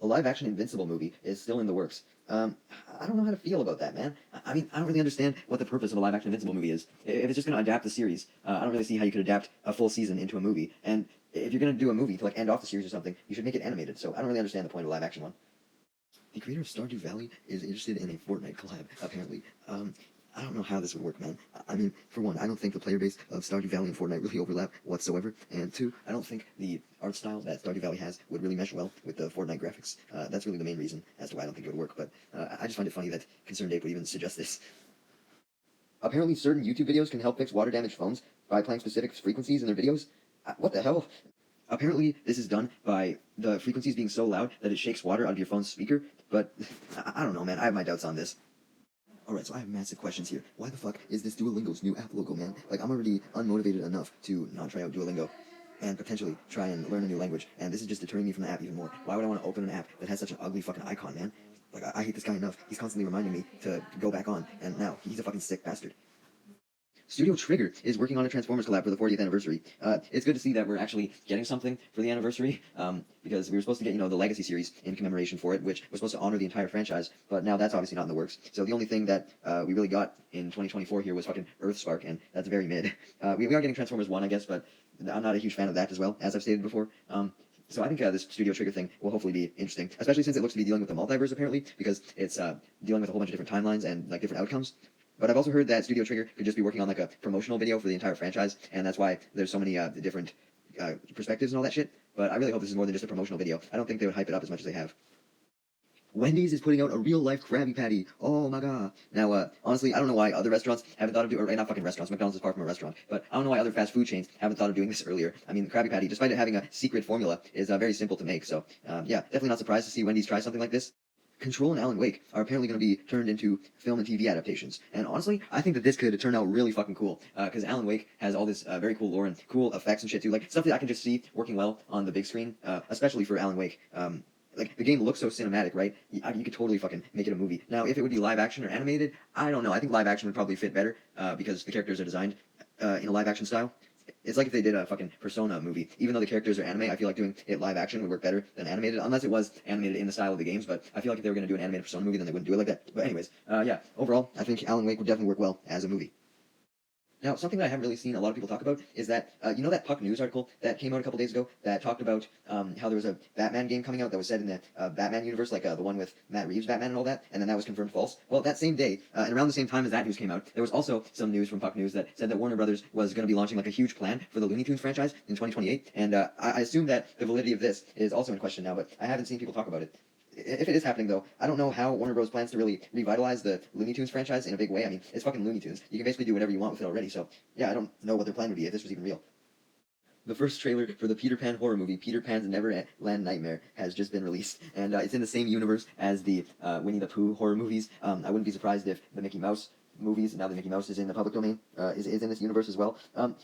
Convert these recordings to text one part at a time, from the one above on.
live-action Invincible movie is still in the works. I don't know how to feel about that, man. I mean, I don't really understand what the purpose of a live-action Invincible movie is. If it's just going to adapt the series, I don't really see how you could adapt a full season into a movie. And if you're going to do a movie to like end off the series or something, you should make it animated. So I don't really understand the point of a live-action one. The creator of Stardew Valley is interested in a Fortnite collab, apparently. I don't know how this would work, man. I mean, for one, I don't think the player base of Stardew Valley and Fortnite really overlap whatsoever. And two, I don't think the art style that Stardew Valley has would really mesh well with the Fortnite graphics. That's really the main reason as to why I don't think it would work. But I just find it funny that Concerned Ape would even suggest this. Apparently, certain YouTube videos can help fix water-damaged phones by playing specific frequencies in their videos. What the hell? Apparently, this is done by the frequencies being so loud that it shakes water out of your phone's speaker, but I don't know, man. I have my doubts on this. Alright, so I have massive questions here. Why the fuck is this Duolingo's new app logo, man? Like, I'm already unmotivated enough to not try out Duolingo and potentially try and learn a new language, and this is just deterring me from the app even more. Why would I want to open an app that has such an ugly fucking icon, man? Like, I hate this guy enough. He's constantly reminding me to go back on, and now he's a fucking sick bastard. Studio Trigger is working on a Transformers collab for the 40th anniversary. It's good to see that we're actually getting something for the anniversary, because we were supposed to get, the Legacy series in commemoration for it, which was supposed to honor the entire franchise, but now that's obviously not in the works. So the only thing that we really got in 2024 here was fucking Earthspark, and that's very mid. We are getting Transformers 1, I guess, but I'm not a huge fan of that as well, as I've stated before. So I think this Studio Trigger thing will hopefully be interesting, especially since it looks to be dealing with the multiverse, apparently, because it's dealing with a whole bunch of different timelines and, like, different outcomes. But I've also heard that Studio Trigger could just be working on, like, a promotional video for the entire franchise, and that's why there's so many different perspectives and all that shit. But I really hope this is more than just a promotional video. I don't think they would hype it up as much as they have. Wendy's is putting out a real-life Krabby Patty. Oh my god. Now, honestly, I don't know why other restaurants haven't thought of doing, or not fucking restaurants, McDonald's is far from a restaurant, but I don't know why other fast food chains haven't thought of doing this earlier. I mean, the Krabby Patty, despite it having a secret formula, is very simple to make, so, yeah, definitely not surprised to see Wendy's try something like this. Control and Alan Wake are apparently going to be turned into film and TV adaptations. And honestly, I think that this could turn out really fucking cool. Because Alan Wake has all this very cool lore and cool effects and shit too. Like, stuff that I can just see working well on the big screen, especially for Alan Wake. Like, the game looks so cinematic, right? You could totally fucking make it a movie. Now, if it would be live action or animated, I don't know. I think live action would probably fit better, because the characters are designed in a live action style. It's like if they did a fucking Persona movie. Even though the characters are anime, I feel like doing it live action would work better than animated, unless it was animated in the style of the games, but I feel like if they were going to do an animated Persona movie, then they wouldn't do it like that. But anyways, yeah, overall, I think Alan Wake would definitely work well as a movie. Now, something that I haven't really seen a lot of people talk about is that, you know that Puck News article that came out a couple days ago that talked about how there was a Batman game coming out that was set in the Batman universe, like the one with Matt Reeves' Batman and all that, and then that was confirmed false? Well, that same day, and around the same time as that news came out, there was also some news from Puck News that said that Warner Brothers was going to be launching like a huge plan for the Looney Tunes franchise in 2028, and I assume that the validity of this is also in question now, but I haven't seen people talk about it. If it is happening, though, I don't know how Warner Bros. Plans to really revitalize the Looney Tunes franchise in a big way. I mean, it's fucking Looney Tunes. You can basically do whatever you want with it already, so, yeah, I don't know what their plan would be if this was even real. The first trailer for the Peter Pan horror movie, Peter Pan's Neverland Nightmare, has just been released, and it's in the same universe as the Winnie the Pooh horror movies. I wouldn't be surprised if the Mickey Mouse movies, now that Mickey Mouse is in the public domain, is in this universe as well.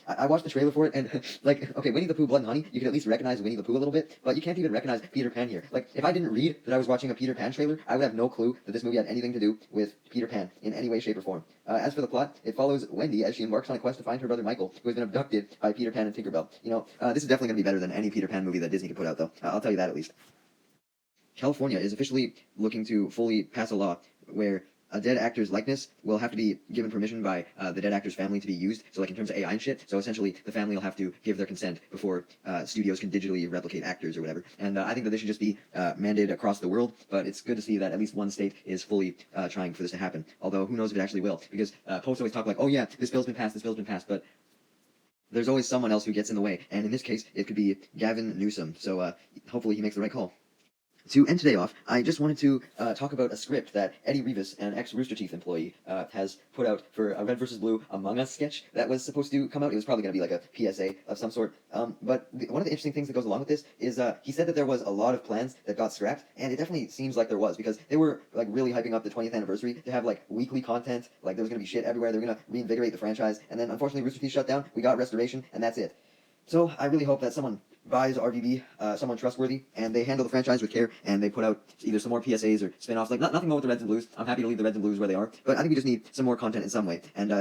I watched the trailer for it, and, like, okay, Winnie the Pooh, Blood and Honey, you can at least recognize Winnie the Pooh a little bit, but you can't even recognize Peter Pan here. Like, if I didn't read that I was watching a Peter Pan trailer, I would have no clue that this movie had anything to do with Peter Pan in any way, shape, or form. As for the plot, it follows Wendy as she embarks on a quest to find her brother Michael, who has been abducted by Peter Pan and Tinkerbell. This is definitely going to be better than any Peter Pan movie that Disney could put out, though. I'll tell you that at least. California is officially looking to fully pass a law where a dead actor's likeness will have to be given permission by the dead actor's family to be used, so like in terms of AI and shit, so essentially the family will have to give their consent before studios can digitally replicate actors or whatever, and I think that this should just be mandated across the world, but it's good to see that at least one state is fully trying for this to happen, although who knows if it actually will, because posts always talk like, oh yeah, this bill's been passed, but there's always someone else who gets in the way, and in this case, it could be Gavin Newsom, so hopefully he makes the right call. To end today off, I just wanted to talk about a script that Eddie Rivas, an ex-Rooster Teeth employee, has put out for a Red vs. Blue Among Us sketch that was supposed to come out. It was probably going to be like a PSA of some sort. But one of the interesting things that goes along with this is he said that there was a lot of plans that got scrapped, and it definitely seems like there was, because they were like really hyping up the 20th anniversary to have like weekly content, like there was going to be shit everywhere, they were going to reinvigorate the franchise, and then unfortunately Rooster Teeth shut down, we got Restoration, and that's it. So I really hope that someone buys RvB, someone trustworthy, and they handle the franchise with care, and they put out either some more PSAs or spin-offs, like nothing more with the Reds and Blues. I'm happy to leave the Reds and Blues where they are, but I think we just need some more content in some way, and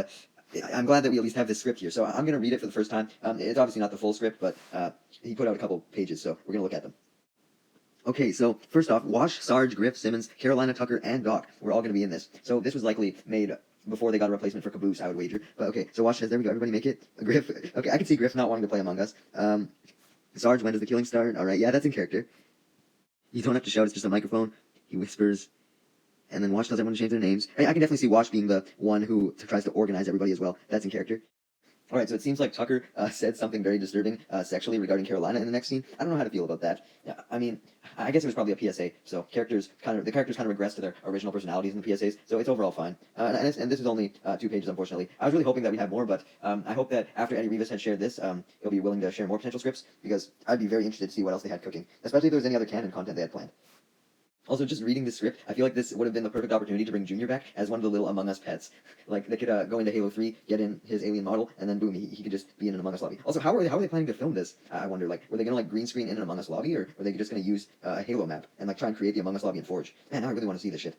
I'm glad that we at least have this script here, so I'm going to read it for the first time. It's obviously not the full script, but he put out a couple pages, so we're going to look at them. Okay, so first off, Wash, Sarge, Griff, Simmons, Carolina, Tucker, and Doc were all going to be in this. So this was likely made before they got a replacement for Caboose, I would wager. But okay, so Wash says, there we go, everybody make it. Griff, okay, I can see Griff not wanting to play Among Us. Sarge, when does the killing start? All right, yeah, that's in character. You don't have to shout, it's just a microphone. He whispers. And then Wash tells everyone to change their names. I can definitely see Wash being the one who tries to organize everybody as well. That's in character. All right, so it seems like Tucker said something very disturbing sexually regarding Carolina in the next scene. I don't know how to feel about that. Yeah, I mean, I guess it was probably a PSA, so the characters kind of regress to their original personalities in the PSAs, so it's overall fine. And this is only 2 pages, unfortunately. I was really hoping that we'd have more, but I hope that after Eddie Rivas had shared this, he'll be willing to share more potential scripts, because I'd be very interested to see what else they had cooking, especially if there was any other canon content they had planned. Also, just reading this script, I feel like this would have been the perfect opportunity to bring Junior back as one of the little Among Us pets. Like, they could go into Halo 3, get in his alien model, and then boom, he could just be in an Among Us lobby. Also, how are they planning to film this? I wonder, like, were they gonna, like, green screen in an Among Us lobby, or were they just gonna use a Halo map and, like, try and create the Among Us lobby in Forge? Man, now I really want to see this shit.